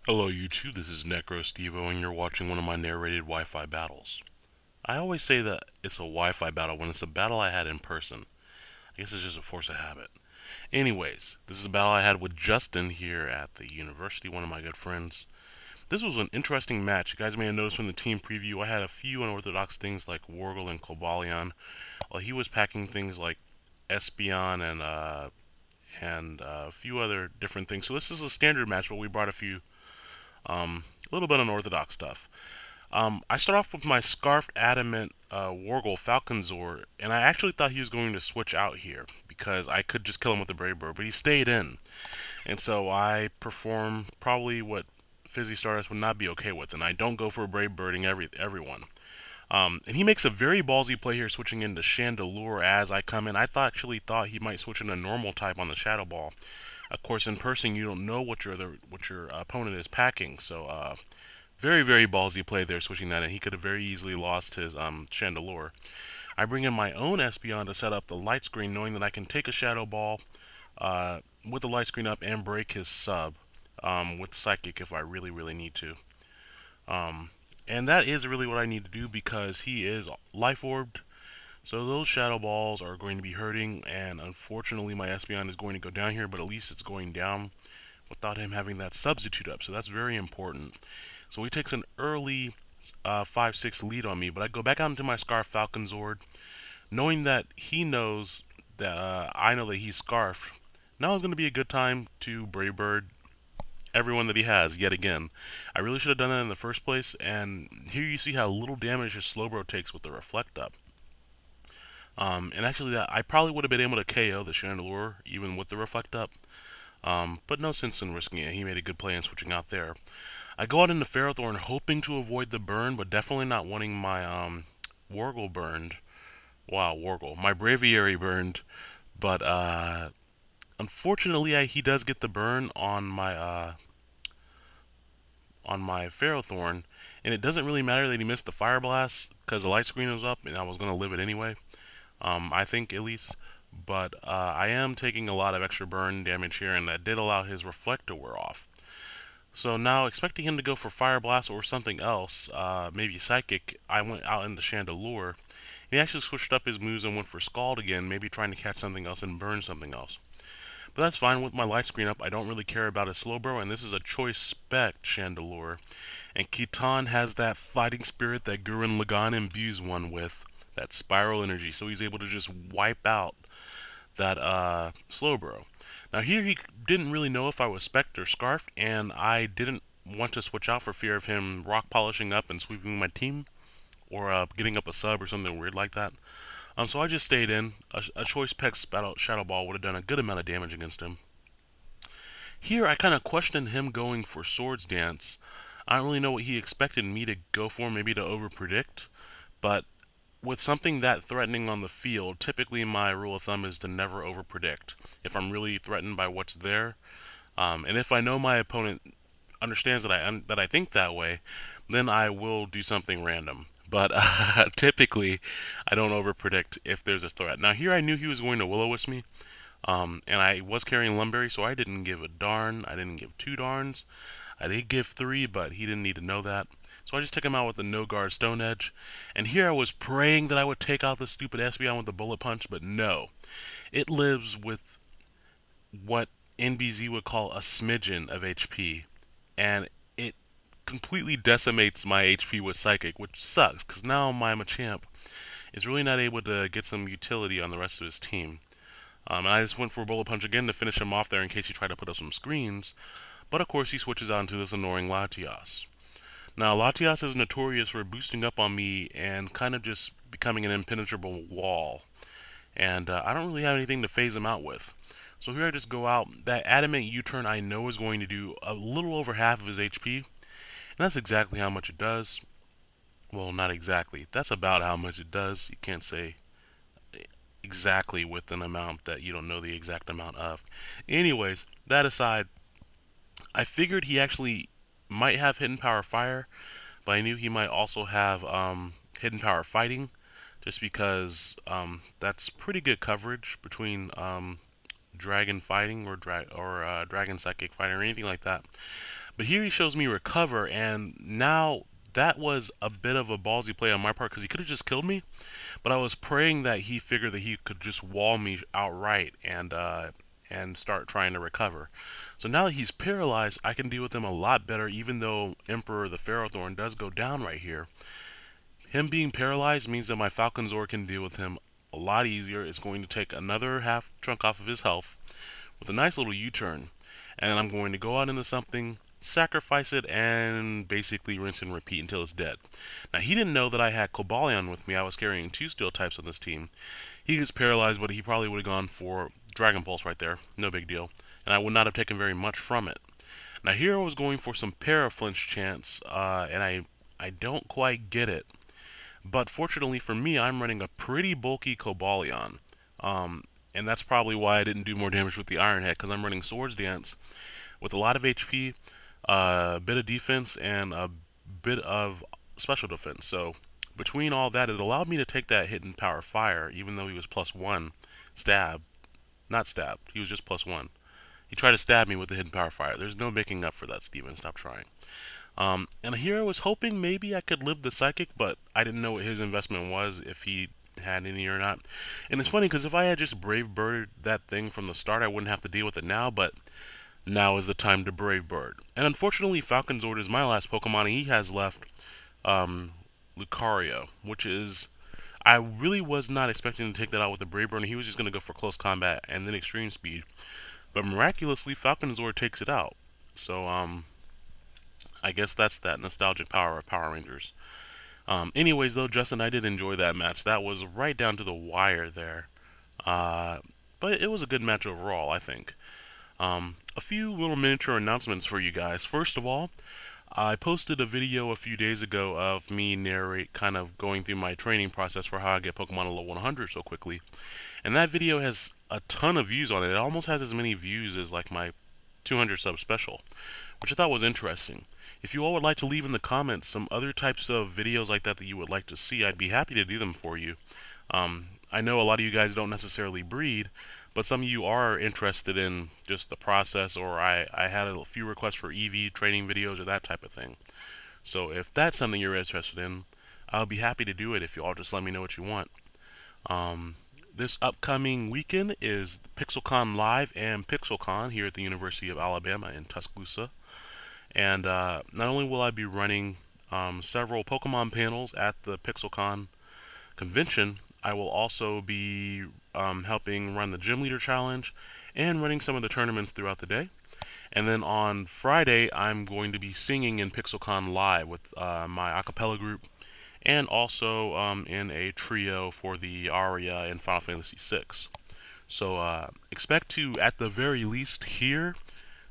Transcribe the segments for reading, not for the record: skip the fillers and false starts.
Hello YouTube, this is Necrostevo and you're watching one of my narrated Wi-Fi battles. I always say that it's a Wi-Fi battle when it's a battle I had in person. I guess it's just a force of habit. Anyways, this is a battle I had with Justin here at the university, one of my good friends. This was an interesting match. You guys may have noticed from the team preview I had a few unorthodox things like Wargle and Cobalion, while he was packing things like Espeon and a few other different things. So this is a standard match, but we brought a little bit unorthodox stuff. I start off with my Scarfed Adamant Wargle Falconzor, and I actually thought he was going to switch out here because I could just kill him with the Brave Bird, but he stayed in. And so I perform probably what Fizzy Stardust would not be okay with, and I don't go for a Brave Birding everyone. And he makes a very ballsy play here, switching into Chandelure as I come in. Actually thought he might switch in a normal type on the Shadow Ball. Of course, in person, you don't know what your opponent is packing, so very, very ballsy play there, switching that in. He could have very easily lost his Chandelure. I bring in my own Espeon to set up the light screen, knowing that I can take a Shadow Ball with the light screen up and break his sub with Psychic if I really, really need to. Um, and that is really what I need to do because he is Life Orbed. So those Shadow Balls are going to be hurting, and unfortunately my Espeon is going to go down here, but at least it's going down without him having that substitute up. So that's very important. So he takes an early 5-6 lead on me, but I go back out into my Scarf Falcon Zord, knowing that he knows that I know that he's Scarfed. Now is going to be a good time to Brave Bird everyone that he has yet again. I really should have done that in the first place, and here you see how little damage his Slowbro takes with the Reflect Up. And actually, that I probably would have been able to KO the Chandelure even with the Reflect Up. But no sense in risking it. He made a good play in switching out there. I go out into Ferrothorn hoping to avoid the burn, but definitely not wanting my Wargle burned. Wow, Wargle. My Braviary burned. But unfortunately, he does get the burn on my Ferrothorn, and it doesn't really matter that he missed the Fire Blast because the light screen was up and I was going to live it anyway. I think at least. But I am taking a lot of extra burn damage here, and that did allow his Reflect to wear off. So now, expecting him to go for Fire Blast or something else, maybe Psychic, I went out into Chandelure. He actually switched up his moves and went for Scald again, maybe trying to catch something else and burn something else. But that's fine. With my light screen up, I don't really care about his Slowbro, and this is a choice spec Chandelure. And Kitan has that fighting spirit that Gurren Lagann imbues one with, that spiral energy, so he's able to just wipe out that Slowbro. Now here he didn't really know if I was Spect or Scarfed, and I didn't want to switch out for fear of him rock polishing up and sweeping my team, or getting up a sub or something weird like that. So I just stayed in. A choice Peg Shadow Ball would have done a good amount of damage against him. Here I kind of questioned him going for Swords Dance. I don't really know what he expected me to go for, maybe to overpredict, but with something that threatening on the field, typically my rule of thumb is to never overpredict. If I'm really threatened by what's there, and if I know my opponent understands that I think that way, then I will do something random. But typically, I don't overpredict if there's a threat. Now here I knew he was going to Will-O-Wisp me, and I was carrying Lumberry, so I didn't give a darn. I didn't give two darns. I did give three, but he didn't need to know that. So I just took him out with the no guard Stone Edge. And here I was praying that I would take out the stupid Espeon with the Bullet Punch, but no. It lives with what NBZ would call a smidgen of HP. And it completely decimates my HP with Psychic, which sucks, because now my Machamp is really not able to get some utility on the rest of his team. And I just went for a Bullet Punch again to finish him off there in case he tried to put up some screens. But of course he switches out into this annoying Latias. Now Latias is notorious for boosting up on me and kind of just becoming an impenetrable wall. And I don't really have anything to phase him out with. So here I just go out. That Adamant U-turn I know is going to do a little over half of his HP. And that's exactly how much it does. Well, not exactly. That's about how much it does. You can't say exactly with an amount that you don't know the exact amount of. Anyways, that aside, I figured he actually might have Hidden Power Fire, but I knew he might also have Hidden Power Fighting, just because that's pretty good coverage between Dragon Fighting or Dragon Psychic Fighting or anything like that. But here he shows me recover, and now that was a bit of a ballsy play on my part because he could have just killed me. But I was praying that he figured that he could just wall me outright and start trying to recover. So now that he's paralyzed, I can deal with him a lot better. Even though Emperor the Ferrothorn does go down right here, him being paralyzed means that my Falcon Zord can deal with him a lot easier. It's going to take another half chunk off of his health with a nice little U-turn, and I'm going to go out into something, sacrifice it, and basically rinse and repeat until it's dead. Now, he didn't know that I had Cobalion with me. I was carrying 2 steel types on this team. He gets paralyzed, but he probably would have gone for Dragon Pulse right there. No big deal. And I would not have taken very much from it. Now, here I was going for some Paraflinch chance, and I don't quite get it. But fortunately for me, I'm running a pretty bulky Cobalion. And that's probably why I didn't do more damage with the Iron Head, because I'm running Swords Dance with a lot of HP, a bit of defense, and a bit of special defense. So between all that, it allowed me to take that hit and power fire, even though he was +1 stab. Not stabbed, he was just +1. He tried to stab me with the hidden power fire. There's no making up for that, Steven. Stop trying. And here I was hoping maybe I could live the Psychic, but I didn't know what his investment was, if he had any or not. And it's funny, because if I had just Brave Bird that thing from the start, I wouldn't have to deal with it now, but now is the time to Brave Bird. And unfortunately, Falcon Zord is my last Pokemon, and he has left Lucario, which is... I really was not expecting to take that out with the Brave Bird, and he was just going to go for close combat and then extreme speed. But miraculously, Falcon Zord takes it out. So, I guess that's that nostalgic power of Power Rangers. Anyways, though, Justin, I did enjoy that match. That was right down to the wire there. But it was a good match overall, I think. A few little miniature announcements for you guys. First of all, I posted a video a few days ago of me kind of going through my training process for how I get Pokemon to level 100 so quickly. And that video has a ton of views on it. It almost has as many views as like my 200 sub special, which I thought was interesting. If you all would like to leave in the comments some other types of videos like that you would like to see, I'd be happy to do them for you. I know a lot of you guys don't necessarily breed, but some of you are interested in just the process, or I had a few requests for EV training videos or that type of thing. So if that's something you're interested in, I'll be happy to do it if you all just let me know what you want. This upcoming weekend is PixelCon Live and PixelCon here at the University of Alabama in Tuscaloosa. And not only will I be running several Pokemon panels at the PixelCon convention, I will also be helping run the Gym Leader Challenge and running some of the tournaments throughout the day. And then on Friday, I'm going to be singing in PixelCon Live with my a cappella group, and also in a trio for the aria in Final Fantasy VI. So expect to, at the very least, hear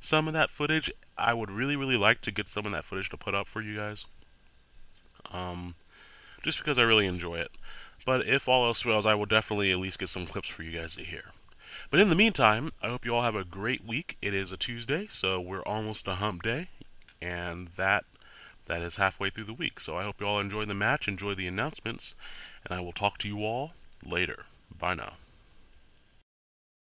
some of that footage. I would really, really like to get some of that footage to put up for you guys, just because I really enjoy it. But if all else fails, I will definitely at least get some clips for you guys to hear. But in the meantime, I hope you all have a great week. It is a Tuesday, so we're almost to hump day, and that is halfway through the week. So I hope you all enjoy the match, enjoy the announcements, and I will talk to you all later. Bye now.